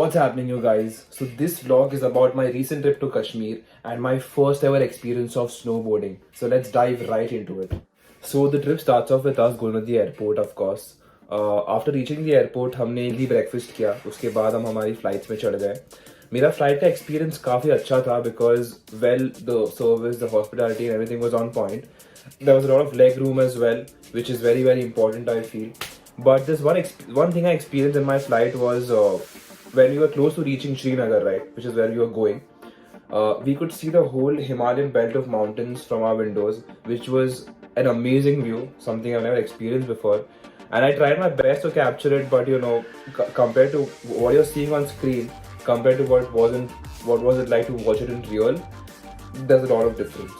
What's happening, you guys? So this vlog is about my recent trip to Kashmir and my first ever experience of snowboarding. So let's dive right into it. So the trip starts off with us going to the airport, of course. After reaching the airport, हमने एक ही breakfast किया. उसके बाद हम हमारी flights में चढ़ गए. मेरा flight का experience काफी अच्छा था because the service, the hospitality and everything was on point. There was a lot of leg room as well, which is very important, I feel. But this one thing I experienced in my flight was when we were close to reaching Srinagar, right, which is where we were going. We could see the whole Himalayan belt of mountains from our windows, which was an amazing view, something I've never experienced before. And I tried my best to capture it, but compared to what you're seeing on screen, compared to what was it like to watch it in real, there's a lot of difference.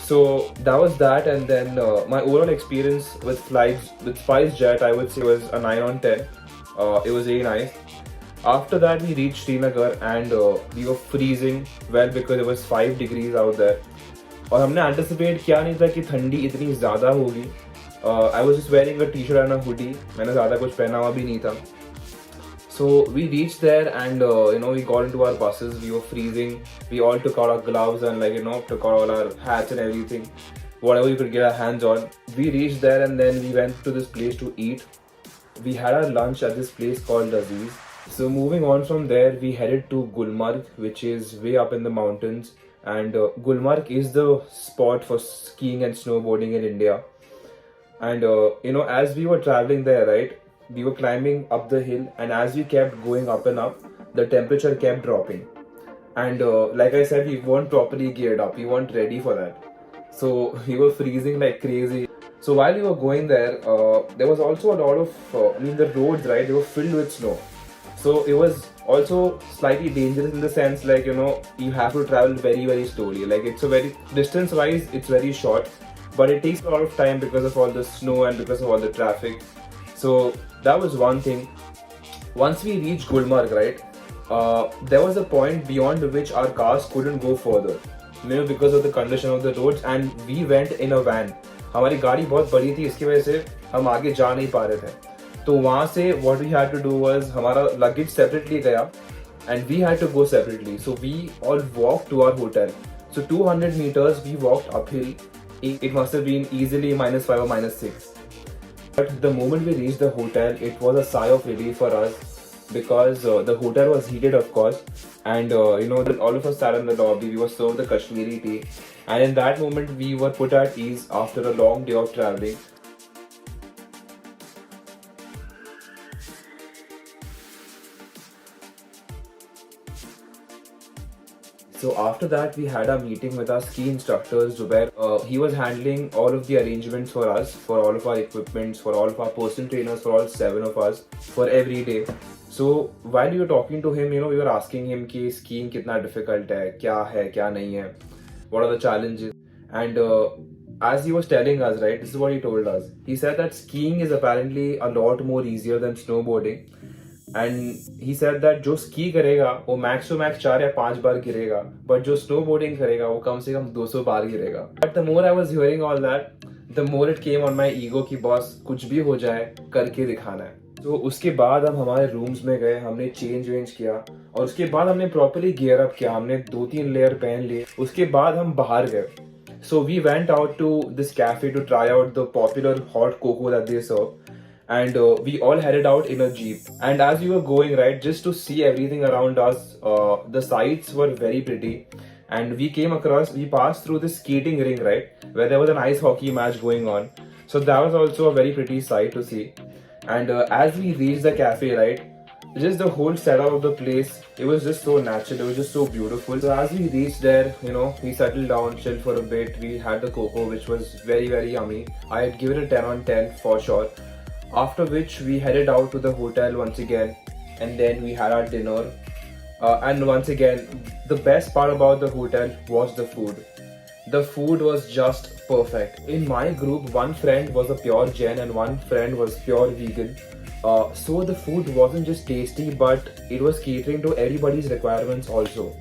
So that was that, and then my overall experience with flights with SpiceJet, I would say, was a 9 on 10. It was really nice. After that, we reached Srinagar and we were freezing well because it was 5 degrees out there. और हमने anticipate किया नहीं था कि ठंडी इतनी ज़्यादा होगी. I was just wearing a t-shirt and a hoodie. मैंने ज़्यादा कुछ पहना हुआ भी नहीं था. So we reached there and we got into our buses. We were freezing. We all took out our gloves and took out all our hats and everything, whatever you could get our hands on. We reached there and then we went to this place to eat. We had our lunch at this place called Aziz. So moving on from there, we headed to Gulmarg, which is way up in the mountains. And Gulmarg is the spot for skiing and snowboarding in India. And as we were traveling there, right, we were climbing up the hill, and as we kept going up and up, the temperature kept dropping. And like I said, we weren't properly geared up. We weren't ready for that. So we were freezing like crazy. So while we were going there, there was also a lot of, the roads, right, they were filled with snow. So it was also slightly dangerous in the sense you have to travel very slowly. Like it's a very, distance wise, it's very short, but it takes a lot of time because of all the snow and because of all the traffic. So that was one thing. Once we reached Gulmarg, right, there was a point beyond which our cars couldn't go further, because of the condition of the roads, and we went in a van. हमारी गाड़ी बहुत बड़ी थी, इसकी वजह से हम आगे जा नहीं पा रहे थे. तो वहाँ से what we had to do was हमारा luggage separately गया and we had to go separately. So we all walked to our hotel. So 200 meters we walked uphill. It must have been easily -5 or -6. But the moment we reached the hotel, it was a sigh of relief for us because the hotel was heated, of course, and all of us sat in the lobby. We were served the Kashmiri tea, and in that moment we were put at ease after a long day of traveling. So after that, we had a meeting with our ski instructor, ZUBAIR. He was handling all of the arrangements for us, for all of our equipments, for all of our personal trainers, for all 7 of us, for every day. So while we were talking to him, we were asking him कि skiing कितना difficult है, क्या नहीं है, what are the challenges, and as he was telling us, right, this is what he told us. He said that skiing is apparently a lot more easier than snowboarding. And he said that जो ski करेगा वो max to max 4 या 5 बार गिरेगा, but जो snowboarding करेगा वो कम से कम 200 बार गिरेगा. But the more I was hearing all that, the more it came on my ego कि बॉस कुछ भी हो जाए करके दिखाना है. तो उसके बाद हम हमारे रूम्स में गए, हमने चेंज किया और उसके बाद हमने प्रॉपरली गियर अप किया, हमने 2-3 लेयर पहन लिए. उसके बाद हम बाहर गए. So we went out to this cafe to try out the popular hot cocoa that they serve. And we all headed out in a jeep, and as we were going, right, just to see everything around us, the sights were very pretty, and we passed through this skating ring, right, where there was an ice hockey match going on. So that was also a very pretty sight to see. And as we reached the cafe, right, just the whole setup of the place, it was just so natural, it was just so beautiful. So as we reached there, we settled down, chilled for a bit. We had the cocoa, which was very yummy. I had given it 10 on 10 for sure. After which we headed out to the hotel once again, and then we had our dinner. And once again, the best part about the hotel was the food. The food was just perfect. In my group, one friend was a pure Jain and one friend was pure vegan. So the food wasn't just tasty, but it was catering to everybody's requirements also.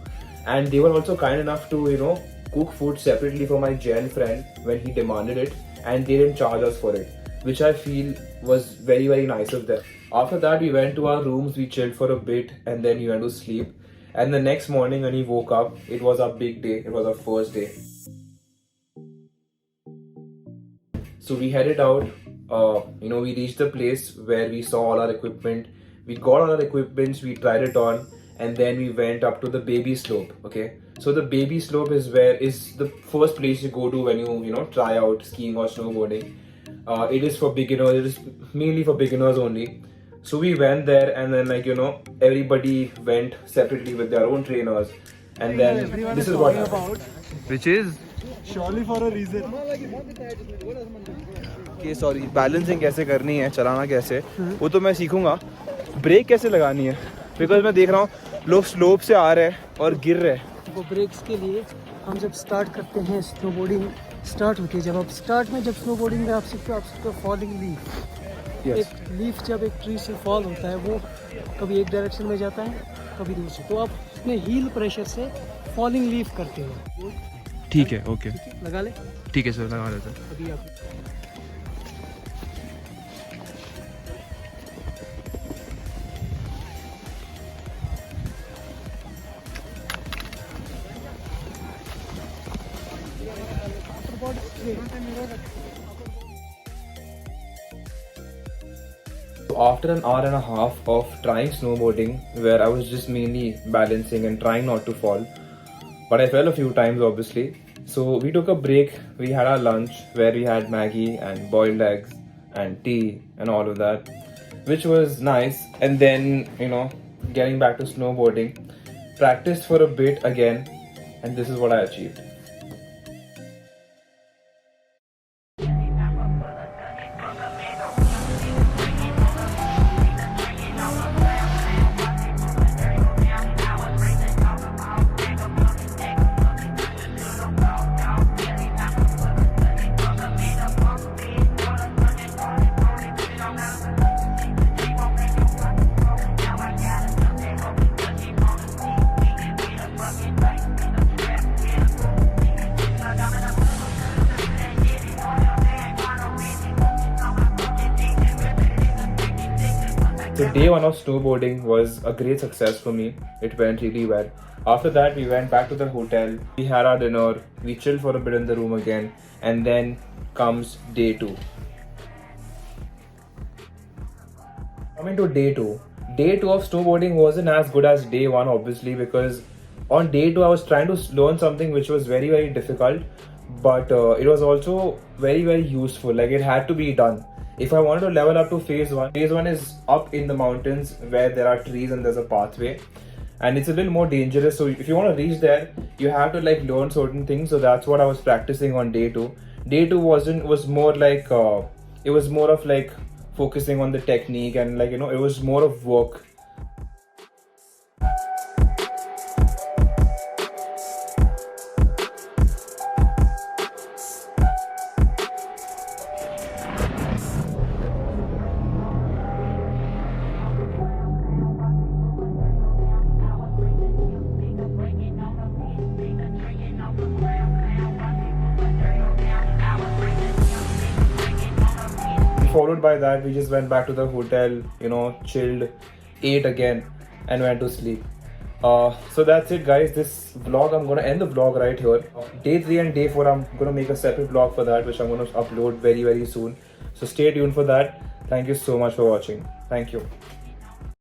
And they were also kind enough to, cook food separately for my Jain friend when he demanded it, and they didn't charge us for it, which I feel was very nice of them. After that, we went to our rooms, we chilled for a bit, and then we went to sleep. And the next morning when we woke up, it was our big day. It was our first day. So we headed out. We reached the place where we saw all our equipment. We got all our equipment, we tried it on, and then we went up to the baby slope. Okay, so the baby slope is the first place you go to when you try out skiing or snowboarding. It is for beginners. It is mainly for beginners only. So we went there, and then everybody went separately with their own trainers, and then this is what happened. Which is surely for a reason. कि sorry balancing कैसे करनी है, चलाना कैसे, वो तो मैं सीखूंगा. Break कैसे लगानी है, बिकॉज मैं देख रहा हूँ लोग स्लोप से आ रहे हैं और गिर रहे हैं. वो ब्रेक्स के लिए हम जब स्टार्ट करते हैं, स्नोबोर्डिंग स्टार्ट होती है, जब आप स्टार्ट में जब स्नोबोर्डिंग में आप सीखते हो फॉलिंग लीफ. एक लीफ जब एक ट्री से फॉल होता है, वो कभी एक डायरेक्शन में जाता है, कभी दूसरी, तो आप अपने हील प्रेशर से फॉलिंग लीफ करते हो. ठीक है, ओके, लगा ले. ठीक है सर, लगा लेते हैं. अभी आप After an hour and a half of trying snowboarding, where I was just mainly balancing and trying not to fall, but I fell a few times obviously. So we took a break. We had our lunch where we had Maggie and boiled eggs and tea and all of that, which was nice. And then getting back to snowboarding, practiced for a bit again, and this is what I achieved. So day one of snowboarding was a great success for me. It went really well. After that, we went back to the hotel. We had our dinner. We chilled for a bit in the room again. And then comes day two. Coming to day two. Day two of snowboarding wasn't as good as day one, obviously, because on day two I was trying to learn something which was very, very difficult. But it was also very, very useful. Like, it had to be done. If I wanted to level up to phase one is up in the mountains where there are trees and there's a pathway, and it's a little more dangerous. So if you want to reach there, you have to learn certain things. So that's what I was practicing on day two. Day two was more like it was more of focusing on the technique, and it was more of work. Followed by that, we just went back to the hotel, chilled, ate again, and went to sleep. So that's it, guys. This vlog, I'm gonna end the vlog right here. Day 3 and day 4, I'm gonna make a separate vlog for that, which I'm gonna upload very, very soon. So stay tuned for that. Thank you so much for watching. Thank you.